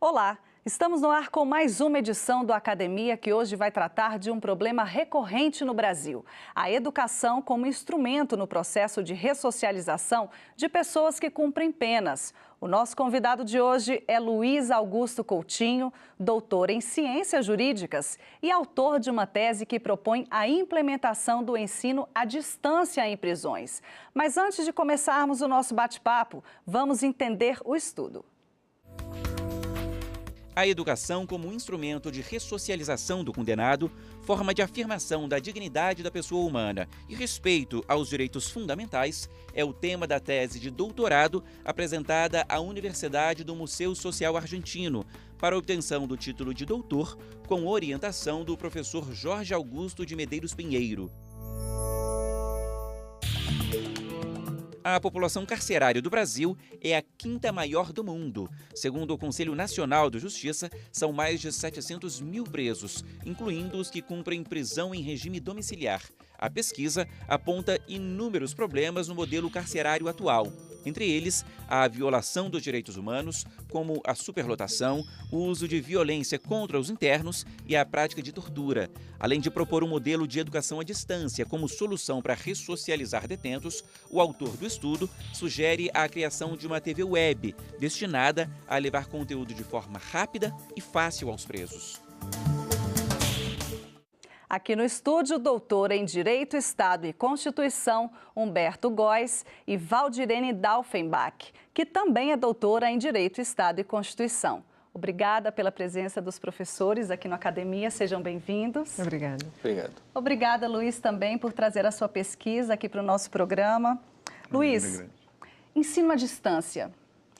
Olá, estamos no ar com mais uma edição do Academia que hoje vai tratar de um problema recorrente no Brasil: a educação como instrumento no processo de ressocialização de pessoas que cumprem penas. O nosso convidado de hoje é Luiz Augusto Coutinho, doutor em Ciências Jurídicas e autor de uma tese que propõe a implementação do ensino à distância em prisões. Mas antes de começarmos o nosso bate-papo, vamos entender o estudo. A educação como instrumento de ressocialização do condenado, forma de afirmação da dignidade da pessoa humana e respeito aos direitos fundamentais, é o tema da tese de doutorado apresentada à Universidade do Museu Social Argentino, para obtenção do título de doutor, com orientação do professor Jorge Augusto de Medeiros Pinheiro. A população carcerária do Brasil é a quinta maior do mundo. Segundo o Conselho Nacional de Justiça, são mais de 700 mil presos, incluindo os que cumprem prisão em regime domiciliar. A pesquisa aponta inúmeros problemas no modelo carcerário atual. Entre eles, a violação dos direitos humanos, como a superlotação, o uso de violência contra os internos e a prática de tortura. Além de propor um modelo de educação à distância como solução para ressocializar detentos, o autor do estudo sugere a criação de uma TV web, destinada a levar conteúdo de forma rápida e fácil aos presos. Aqui no estúdio, doutor em Direito, Estado e Constituição, Humberto Góes, e Valdirene Daufenbach, que também é doutora em Direito, Estado e Constituição. Obrigada pela presença dos professores aqui no Academia, sejam bem-vindos. Obrigada. Obrigado. Obrigada, Luiz, também por trazer a sua pesquisa aqui para o nosso programa. Luiz, ensino à distância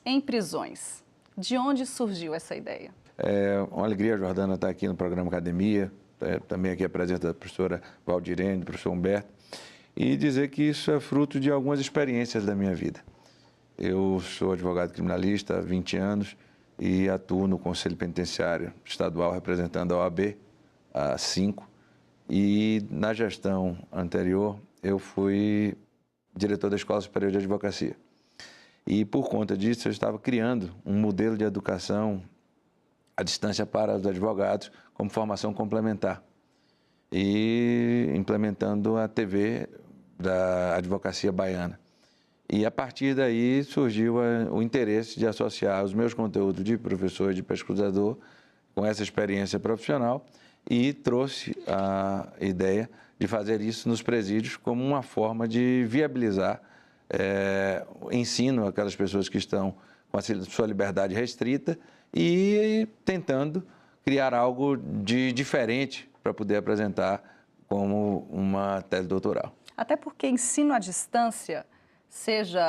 em prisões, de onde surgiu essa ideia? É uma alegria, Jordana, estar aqui no programa Academia. Também aqui a presença da professora Valdirene, do professor Humberto, e dizer que isso é fruto de algumas experiências da minha vida. Eu sou advogado criminalista há 20 anos e atuo no Conselho Penitenciário Estadual representando a OAB há 5, e na gestão anterior eu fui diretor da Escola Superior de Advocacia. E por conta disso eu estava criando um modelo de educação à distância para os advogados como formação complementar e implementando a TV da Advocacia Baiana. E a partir daí surgiu o interesse de associar os meus conteúdos de professor e de pesquisador com essa experiência profissional e trouxe a ideia de fazer isso nos presídios como uma forma de viabilizar o ensino àquelas pessoas que estão com a sua liberdade restrita e tentando criar algo de diferente para poder apresentar como uma tese doutoral. Até porque ensino à distância, seja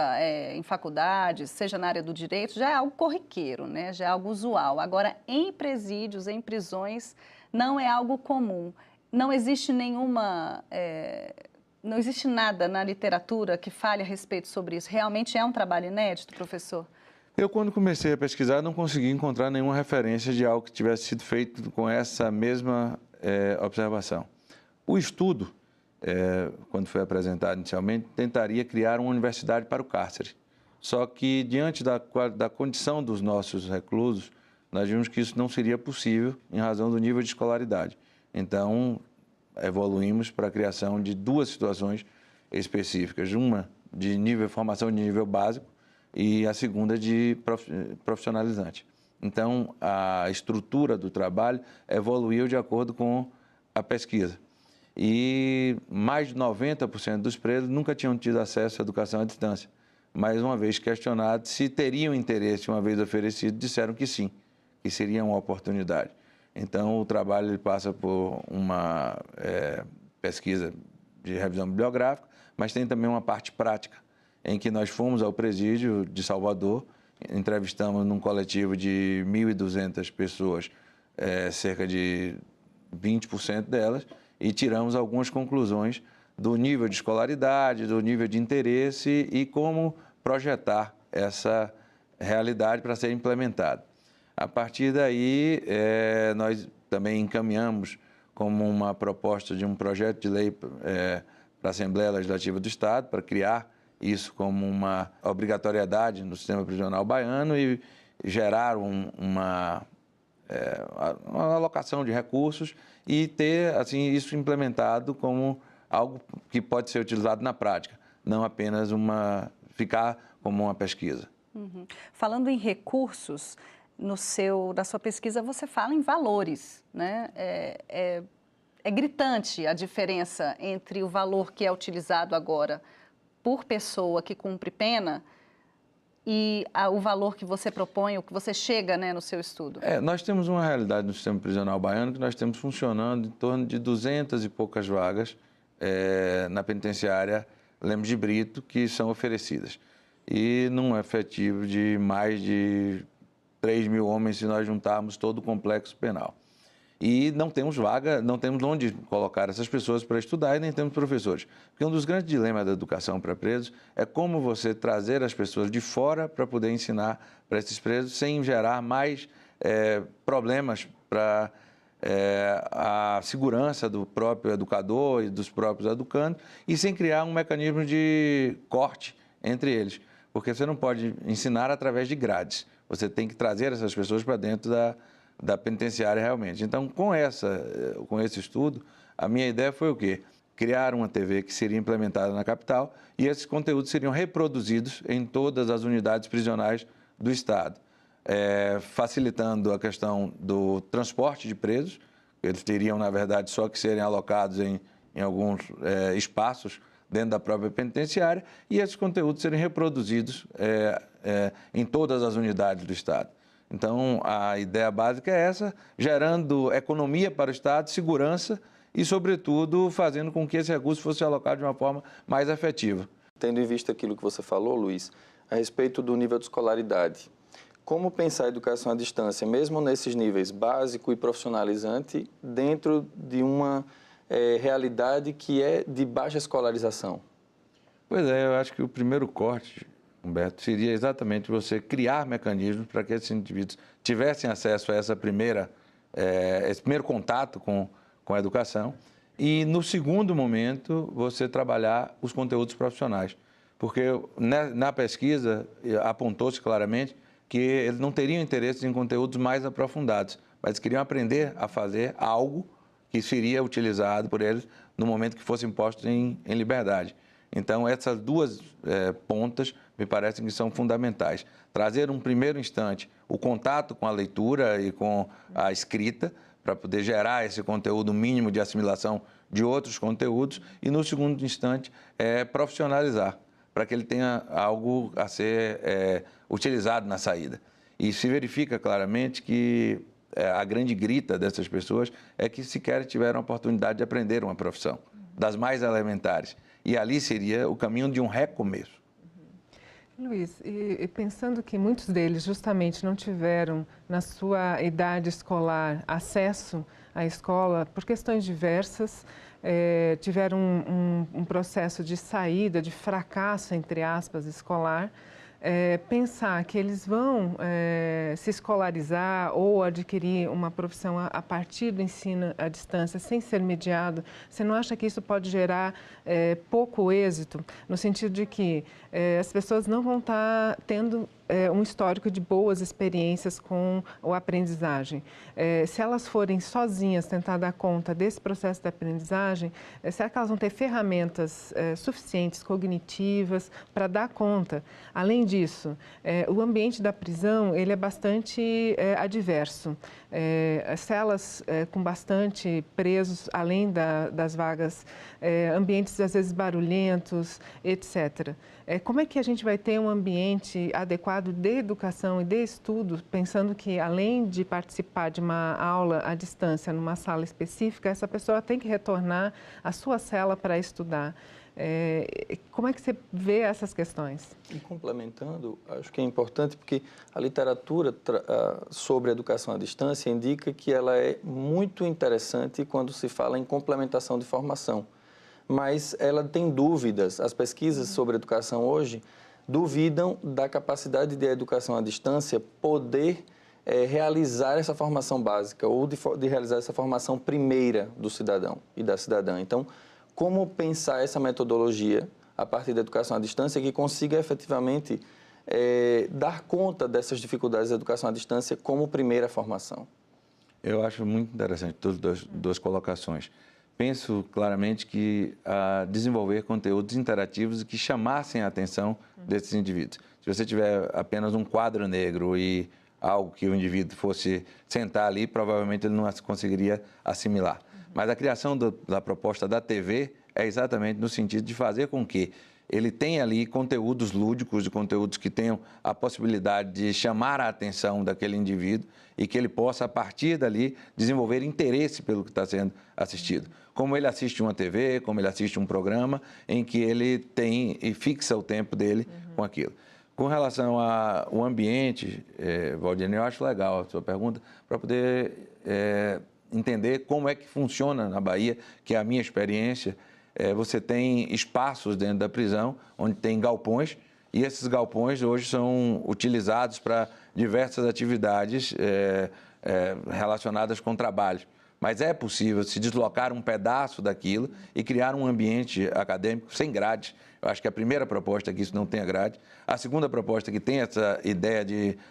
em faculdades, seja na área do direito, já é algo corriqueiro, né? Já é algo usual. Agora, em presídios, em prisões, não é algo comum. Não existe não existe nada na literatura que fale a respeito sobre isso. Realmente é um trabalho inédito, professor? Eu, quando comecei a pesquisar, não consegui encontrar nenhuma referência de algo que tivesse sido feito com essa mesma observação. O estudo, quando foi apresentado inicialmente, tentaria criar uma universidade para o cárcere. Só que, diante da condição dos nossos reclusos, nós vimos que isso não seria possível em razão do nível de escolaridade. Então, evoluímos para a criação de duas situações específicas. Uma de formação de nível básico, e a segunda de profissionalizante. Então, a estrutura do trabalho evoluiu de acordo com a pesquisa. E mais de 90% dos presos nunca tinham tido acesso à educação à distância. Mas, uma vez questionados se teriam interesse, uma vez oferecido, disseram que sim, que seria uma oportunidade. Então, o trabalho ele passa por uma pesquisa de revisão bibliográfica, mas tem também uma parte prática, em que nós fomos ao presídio de Salvador, entrevistamos num coletivo de 1.200 pessoas, cerca de 20% delas, e tiramos algumas conclusões do nível de escolaridade, do nível de interesse e como projetar essa realidade para ser implementada. A partir daí, nós também encaminhamos como uma proposta de um projeto de lei para a Assembleia Legislativa do Estado, para criar isso como uma obrigatoriedade no sistema prisional baiano, e gerar uma alocação de recursos e ter assim, isso implementado como algo que pode ser utilizado na prática, não apenas ficar como uma pesquisa. Uhum. Falando em recursos, na sua pesquisa você fala em valores, né? É gritante a diferença entre o valor que é utilizado agora por pessoa que cumpre pena e o valor que você propõe, o que você chega, né, no seu estudo. Nós temos uma realidade no sistema prisional baiano que nós temos funcionando em torno de 200 e poucas vagas na penitenciária Lemos de Brito que são oferecidas. E num efetivo de mais de 3 mil homens se nós juntarmos todo o complexo penal. E não temos vaga, não temos onde colocar essas pessoas para estudar e nem temos professores. Porque um dos grandes dilemas da educação para presos é como você trazer as pessoas de fora para poder ensinar para esses presos sem gerar mais problemas para a segurança do próprio educador e dos próprios educandos e sem criar um mecanismo de corte entre eles. Porque você não pode ensinar através de grades, você tem que trazer essas pessoas para dentro da penitenciária realmente. Então, com esse estudo, a minha ideia foi o quê? Criar uma TV que seria implementada na capital e esses conteúdos seriam reproduzidos em todas as unidades prisionais do Estado, facilitando a questão do transporte de presos. Eles teriam, na verdade, só que serem alocados em alguns espaços dentro da própria penitenciária e esses conteúdos serem reproduzidos em todas as unidades do Estado. Então, a ideia básica é essa, gerando economia para o Estado, segurança e, sobretudo, fazendo com que esse recurso fosse alocado de uma forma mais efetiva. Tendo em vista aquilo que você falou, Luiz, a respeito do nível de escolaridade, como pensar a educação à distância, mesmo nesses níveis básico e profissionalizante, dentro de uma realidade que é de baixa escolarização? Pois eu acho que o primeiro corte, Humberto, seria exatamente você criar mecanismos para que esses indivíduos tivessem acesso a esse primeiro contato com a educação e, no segundo momento, você trabalhar os conteúdos profissionais. Porque na pesquisa apontou-se claramente que eles não teriam interesse em conteúdos mais aprofundados, mas queriam aprender a fazer algo que seria utilizado por eles no momento que fossem postos em liberdade. Então, essas duas pontas me parecem que são fundamentais. Trazer, num primeiro instante, o contato com a leitura e com a escrita, para poder gerar esse conteúdo mínimo de assimilação de outros conteúdos, e, no segundo instante, profissionalizar, para que ele tenha algo a ser utilizado na saída. E se verifica claramente que a grande grita dessas pessoas é que sequer tiveram a oportunidade de aprender uma profissão, das mais elementares. E ali seria o caminho de um recomeço. Luiz, e pensando que muitos deles justamente não tiveram, na sua idade escolar, acesso à escola por questões diversas, tiveram um processo de saída, de fracasso, entre aspas, escolar, pensar que eles vão se escolarizar ou adquirir uma profissão a partir do ensino à distância, sem ser mediado, você não acha que isso pode gerar pouco êxito, no sentido de que as pessoas não vão estar tendo um histórico de boas experiências com a aprendizagem. Se elas forem sozinhas tentar dar conta desse processo de aprendizagem, será que elas vão ter ferramentas suficientes, cognitivas, para dar conta? Além disso, o ambiente da prisão ele é bastante adverso. Celas com bastante presos, além das vagas, ambientes às vezes barulhentos, etc. Como é que a gente vai ter um ambiente adequado de educação e de estudo, pensando que, além de participar de uma aula à distância, numa sala específica, essa pessoa tem que retornar à sua cela para estudar? Como é que você vê essas questões? E complementando, acho que é importante porque a literatura sobre a educação à distância indica que ela é muito interessante quando se fala em complementação de formação. Mas ela tem dúvidas, as pesquisas sobre educação hoje duvidam da capacidade de a educação à distância poder realizar essa formação básica ou de realizar essa formação primeira do cidadão e da cidadã. Então, como pensar essa metodologia a partir da educação à distância que consiga efetivamente dar conta dessas dificuldades da educação à distância como primeira formação? Eu acho muito interessante todas duas colocações. Penso claramente que desenvolver conteúdos interativos que chamassem a atenção desses indivíduos. Se você tiver apenas um quadro negro e algo que o indivíduo fosse sentar ali, provavelmente ele não conseguiria assimilar. Mas a criação da proposta da TV é exatamente no sentido de fazer com que ele tenha ali conteúdos lúdicos, conteúdos que tenham a possibilidade de chamar a atenção daquele indivíduo e que ele possa, a partir dali, desenvolver interesse pelo que está sendo assistido. Como ele assiste uma TV, como ele assiste um programa em que ele tem e fixa o tempo dele com aquilo. Com relação ao ambiente, Valdinei, eu acho legal a sua pergunta, para poder entender como é que funciona na Bahia, que é a minha experiência. Você tem espaços dentro da prisão, onde tem galpões, e esses galpões hoje são utilizados para diversas atividades relacionadas com trabalho. Mas é possível se deslocar um pedaço daquilo e criar um ambiente acadêmico sem grades. Eu acho que a primeira proposta é que isso não tenha grade. A segunda proposta é que tem essa ideia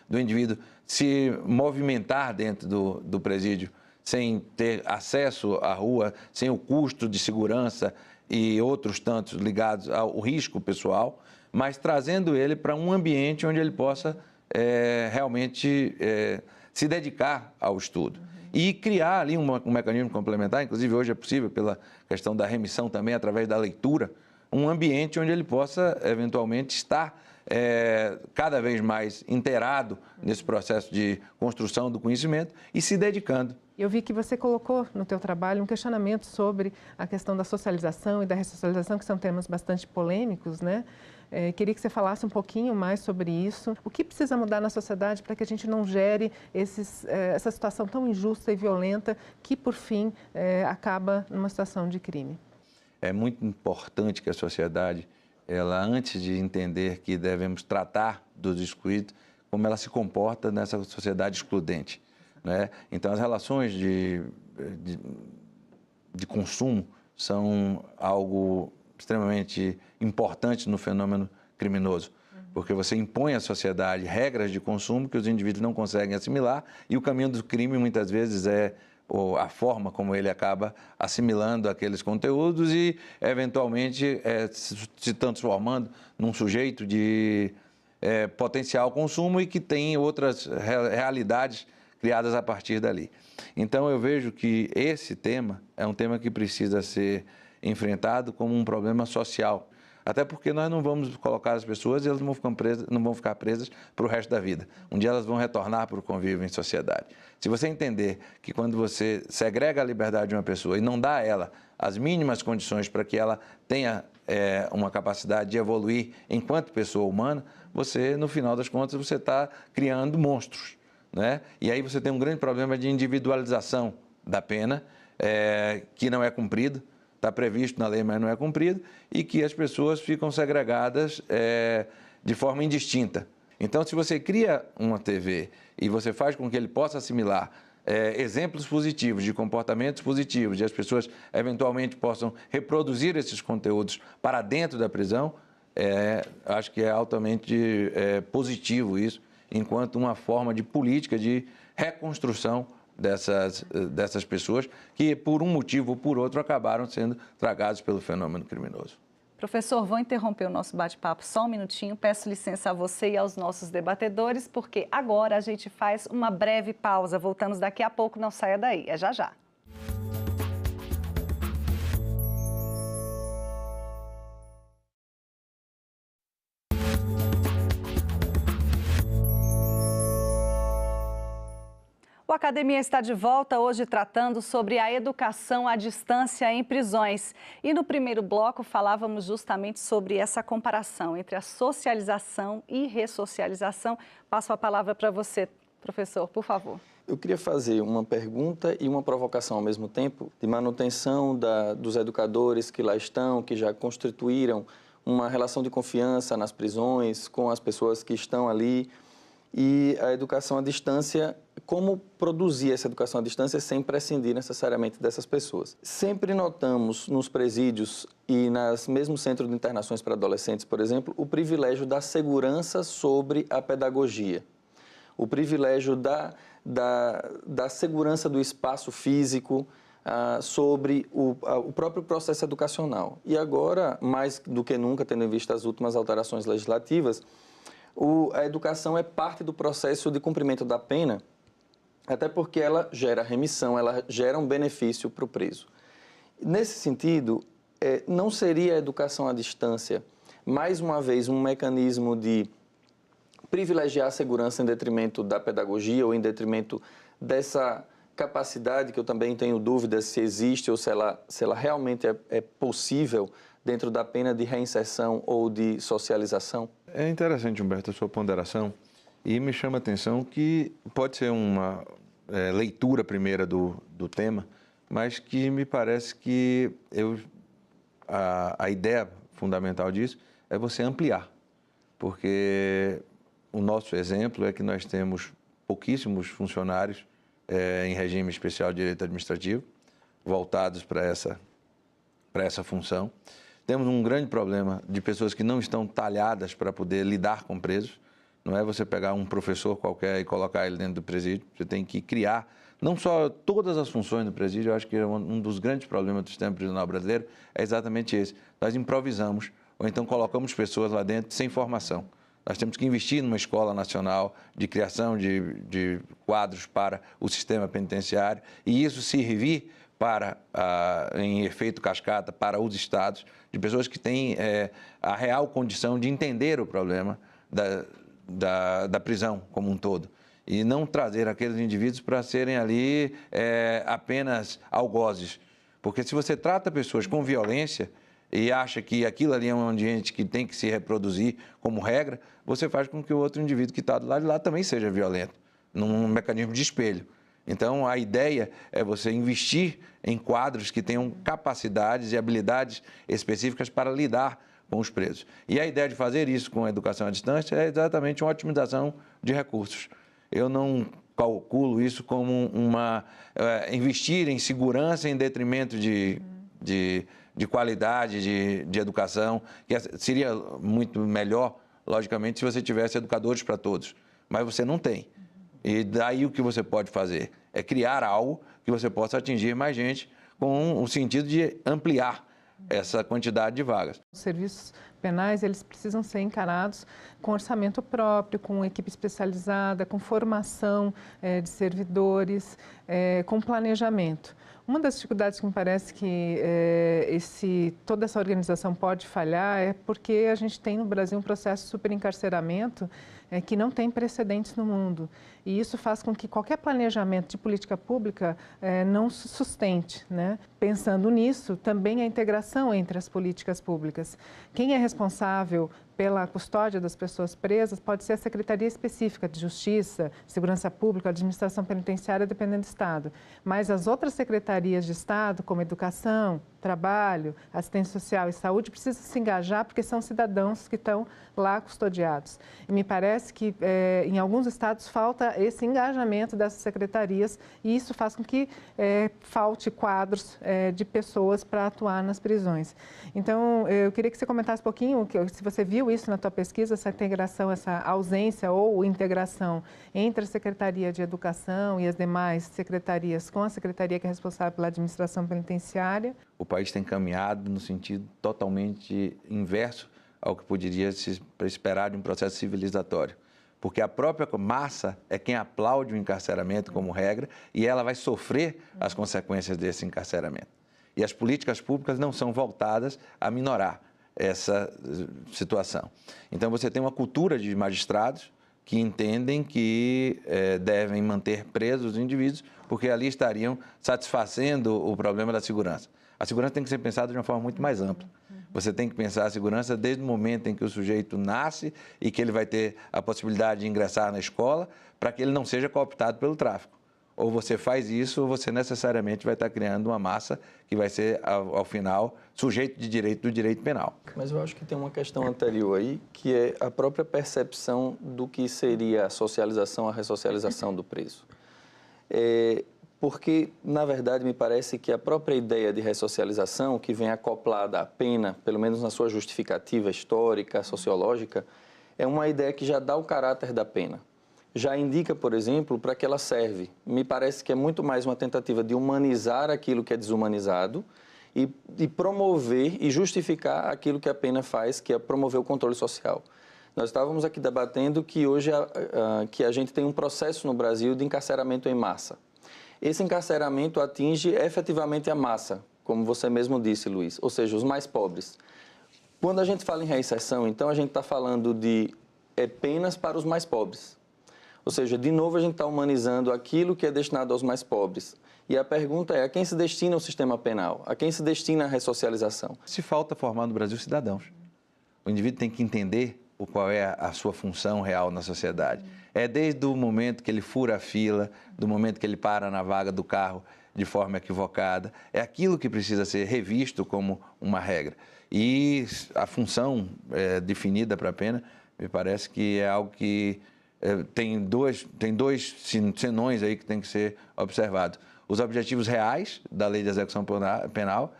do indivíduo se movimentar dentro do presídio sem ter acesso à rua, sem o custo de segurança e outros tantos ligados ao risco pessoal, mas trazendo ele para um ambiente onde ele possa realmente se dedicar ao estudo. E criar ali um mecanismo complementar, inclusive hoje é possível pela questão da remissão também, através da leitura, um ambiente onde ele possa eventualmente estar cada vez mais inteirado nesse processo de construção do conhecimento e se dedicando. Eu vi que você colocou no teu trabalho um questionamento sobre a questão da socialização e da ressocialização, que são temas bastante polêmicos, né? Queria que você falasse um pouquinho mais sobre isso. O que precisa mudar na sociedade para que a gente não gere essa situação tão injusta e violenta que, por fim, acaba numa situação de crime? É muito importante que a sociedade, ela, antes de entender que devemos tratar dos excluídos, como ela se comporta nessa sociedade excludente, né? Então, as relações de consumo são algo extremamente importante no fenômeno criminoso, porque você impõe à sociedade regras de consumo que os indivíduos não conseguem assimilar e o caminho do crime, muitas vezes, é a forma como ele acaba assimilando aqueles conteúdos e, eventualmente, se transformando num sujeito de potencial consumo e que tem outras realidades criadas a partir dali. Então, eu vejo que esse tema é um tema que precisa ser enfrentado como um problema social. Até porque nós não vamos colocar as pessoas e elas não vão ficar presas para o resto da vida. Um dia elas vão retornar para o convívio em sociedade. Se você entender que quando você segrega a liberdade de uma pessoa e não dá a ela as mínimas condições para que ela tenha uma capacidade de evoluir enquanto pessoa humana, você, no final das contas, você está criando monstros, né? E aí você tem um grande problema de individualização da pena, que não é cumprido. Está previsto na lei, mas não é cumprido, e que as pessoas ficam segregadas de forma indistinta. Então, se você cria uma TV e você faz com que ele possa assimilar exemplos positivos, de comportamentos positivos, e as pessoas eventualmente possam reproduzir esses conteúdos para dentro da prisão, acho que é altamente positivo isso, enquanto uma forma de política de reconstrução dessas pessoas que, por um motivo ou por outro, acabaram sendo tragados pelo fenômeno criminoso. Professor, vou interromper o nosso bate-papo só um minutinho. Peço licença a você e aos nossos debatedores, porque agora a gente faz uma breve pausa. Voltamos daqui a pouco, não saia daí. É já já. O Academia está de volta hoje tratando sobre a educação à distância em prisões. E no primeiro bloco falávamos justamente sobre essa comparação entre a socialização e ressocialização. Passo a palavra para você, professor, por favor. Eu queria fazer uma pergunta e uma provocação ao mesmo tempo, de manutenção dos educadores que lá estão, que já constituíram uma relação de confiança nas prisões com as pessoas que estão ali. E a educação à distância como produzir essa educação à distância sem prescindir necessariamente dessas pessoas. Sempre notamos nos presídios e mesmo centros de internações para adolescentes, por exemplo, o privilégio da segurança sobre a pedagogia, o privilégio da segurança do espaço físico, sobre o próprio processo educacional. E agora, mais do que nunca, tendo em vista as últimas alterações legislativas, a educação é parte do processo de cumprimento da pena, até porque ela gera remissão, ela gera um benefício para o preso. Nesse sentido, não seria a educação à distância, mais uma vez, um mecanismo de privilegiar a segurança em detrimento da pedagogia ou em detrimento dessa capacidade, que eu também tenho dúvidas se existe ou se ela realmente é possível dentro da pena de reinserção ou de socialização? É interessante, Humberto, a sua ponderação, e me chama a atenção que pode ser uma leitura primeira do tema, mas que me parece que a ideia fundamental disso é você ampliar, porque o nosso exemplo é que nós temos pouquíssimos funcionários em regime especial de direito administrativo, voltados para essa função. Temos um grande problema de pessoas que não estão talhadas para poder lidar com presos. Não é você pegar um professor qualquer e colocar ele dentro do presídio. Você tem que criar, não só todas as funções do presídio, eu acho que um dos grandes problemas do sistema prisional brasileiro é exatamente esse. Nós improvisamos, ou então colocamos pessoas lá dentro sem formação. Nós temos que investir numa escola nacional de criação de quadros para o sistema penitenciário e isso servir em efeito cascata para os estados, de pessoas que têm a real condição de entender o problema da prisão como um todo. E não trazer aqueles indivíduos para serem ali apenas algozes. Porque se você trata pessoas com violência e acha que aquilo ali é um ambiente que tem que se reproduzir como regra, você faz com que o outro indivíduo que está do lado de lá também seja violento, num mecanismo de espelho. Então, a ideia é você investir em quadros que tenham capacidades e habilidades específicas para lidar com os presos. E a ideia de fazer isso com a educação à distância é exatamente uma otimização de recursos. Eu não calculo isso como investir em segurança em detrimento de qualidade de educação, que seria muito melhor, logicamente, se você tivesse educadores para todos, mas você não tem. E daí o que você pode fazer é criar algo que você possa atingir mais gente com o sentido de ampliar essa quantidade de vagas. Os serviços penais, eles precisam ser encarados com orçamento próprio, com equipe especializada, com formação de servidores, com planejamento. Uma das dificuldades que me parece que toda essa organização pode falhar é porque a gente tem no Brasil um processo de superencarceramento que não tem precedentes no mundo. E isso faz com que qualquer planejamento de política pública não se sustente, né? Pensando nisso, também a integração entre as políticas públicas. Quem é responsável pela custódia das pessoas presas pode ser a Secretaria Específica de Justiça, Segurança Pública, Administração Penitenciária, dependendo do Estado. Mas as outras secretarias de Estado, como Educação, Trabalho, Assistência Social e Saúde, precisam se engajar porque são cidadãos que estão lá custodiados. E me parece que em alguns estados falta esse engajamento dessas secretarias e isso faz com que falte quadros de pessoas para atuar nas prisões. Então, eu queria que você comentasse um pouquinho, se você viu isso na tua pesquisa, essa integração, essa ausência ou integração entre a Secretaria de Educação e as demais secretarias com a Secretaria que é responsável pela administração penitenciária. O país tem caminhado no sentido totalmente inverso ao que poderia se esperar de um processo civilizatório. Porque a própria massa é quem aplaude o encarceramento como regra e ela vai sofrer as consequências desse encarceramento. E as políticas públicas não são voltadas a minorar essa situação. Então, você tem uma cultura de magistrados que entendem que devem manter presos os indivíduos porque ali estariam satisfazendo o problema da segurança. A segurança tem que ser pensada de uma forma muito mais ampla. Você tem que pensar a segurança desde o momento em que o sujeito nasce e que ele vai ter a possibilidade de ingressar na escola para que ele não seja cooptado pelo tráfico. Ou você faz isso ou você necessariamente vai estar criando uma massa que vai ser, ao final, sujeito de direito do direito penal. Mas eu acho que tem uma questão anterior aí, que é a própria percepção do que seria a socialização, a ressocialização do preso. Porque, na verdade, me parece que a própria ideia de ressocialização, que vem acoplada à pena, pelo menos na sua justificativa histórica, sociológica, é uma ideia que já dá o caráter da pena. Já indica, por exemplo, para que ela serve. Me parece que é muito mais uma tentativa de humanizar aquilo que é desumanizado e promover e justificar aquilo que a pena faz, que é promover o controle social. Nós estávamos aqui debatendo que hoje que a gente tem um processo no Brasil de encarceramento em massa. Esse encarceramento atinge efetivamente a massa, como você mesmo disse, Luiz, ou seja, os mais pobres. Quando a gente fala em reinserção, então a gente está falando de penas para os mais pobres. Ou seja, de novo a gente está humanizando aquilo que é destinado aos mais pobres. E a pergunta é, a quem se destina o sistema penal? A quem se destina a ressocialização? Se falta formar no Brasil cidadãos. O indivíduo tem que entender qual é a sua função real na sociedade. É desde o momento que ele fura a fila, do momento que ele para na vaga do carro de forma equivocada, é aquilo que precisa ser revisto como uma regra. E a função definida para a pena, me parece que é algo que tem dois senões aí que tem que ser observados. Os objetivos reais da lei de execução penal,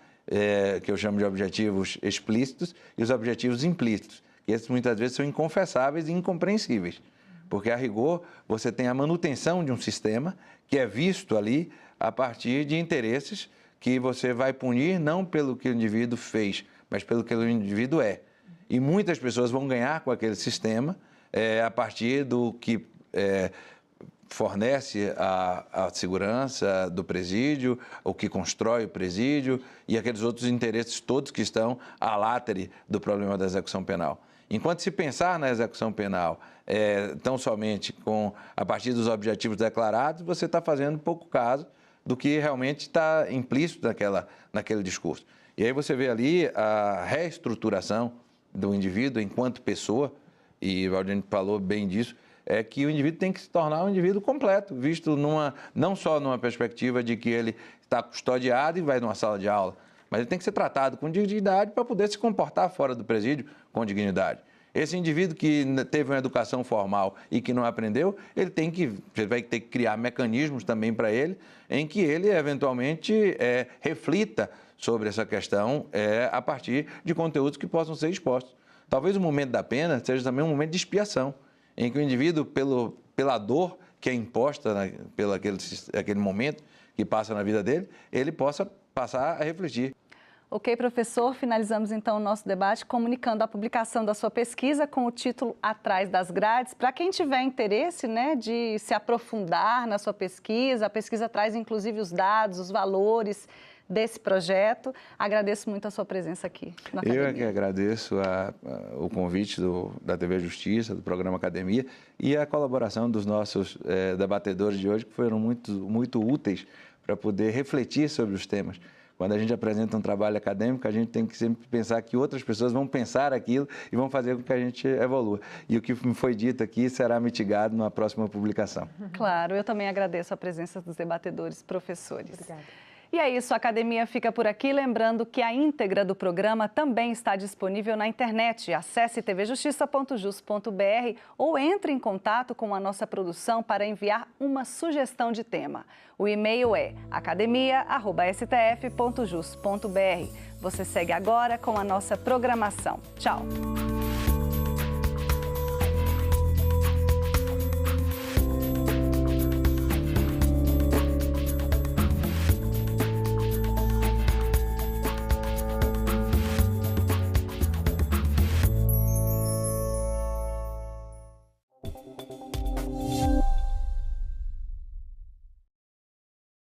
que eu chamo de objetivos explícitos, e os objetivos implícitos. E esses muitas vezes são inconfessáveis e incompreensíveis, porque a rigor você tem a manutenção de um sistema que é visto ali a partir de interesses que você vai punir não pelo que o indivíduo fez, mas pelo que o indivíduo é. E muitas pessoas vão ganhar com aquele sistema a partir do que fornece a segurança do presídio, o que constrói o presídio e aqueles outros interesses todos que estão à láteri do problema da execução penal. Enquanto se pensar na execução penal tão somente a partir dos objetivos declarados, você está fazendo pouco caso do que realmente está implícito naquele discurso. E aí você vê ali a reestruturação do indivíduo enquanto pessoa, e o Valdir falou bem disso, é que o indivíduo tem que se tornar um indivíduo completo, visto não só numa perspectiva de que ele está custodiado e vai numa sala de aula, mas ele tem que ser tratado com dignidade para poder se comportar fora do presídio com dignidade. Esse indivíduo que teve uma educação formal e que não aprendeu, ele vai ter que criar mecanismos também para ele, em que ele, eventualmente, reflita sobre essa questão a partir de conteúdos que possam ser expostos. Talvez o momento da pena seja também um momento de expiação, em que o indivíduo, pela dor que é imposta pelo aquele momento que passa na vida dele, ele possa passar a refletir. Ok, professor, finalizamos então o nosso debate comunicando a publicação da sua pesquisa com o título Atrás das Grades. Para quem tiver interesse, de se aprofundar na sua pesquisa, a pesquisa traz inclusive os dados, os valores desse projeto. Agradeço muito a sua presença aqui na Academia. Eu é que agradeço o convite da TV Justiça, do programa Academia e a colaboração dos nossos debatedores de hoje, que foram muito úteis para poder refletir sobre os temas. Quando a gente apresenta um trabalho acadêmico, a gente tem que sempre pensar que outras pessoas vão pensar aquilo e vão fazer com que a gente evolua. E o que me foi dito aqui será mitigado na próxima publicação. Claro, eu também agradeço a presença dos debatedores, professores. Obrigada. E é isso, a Academia fica por aqui, lembrando que a íntegra do programa também está disponível na internet. Acesse tvjustiça.jus.br ou entre em contato com a nossa produção para enviar uma sugestão de tema. O e-mail é academia@stf.jus.br. Você segue agora com a nossa programação. Tchau!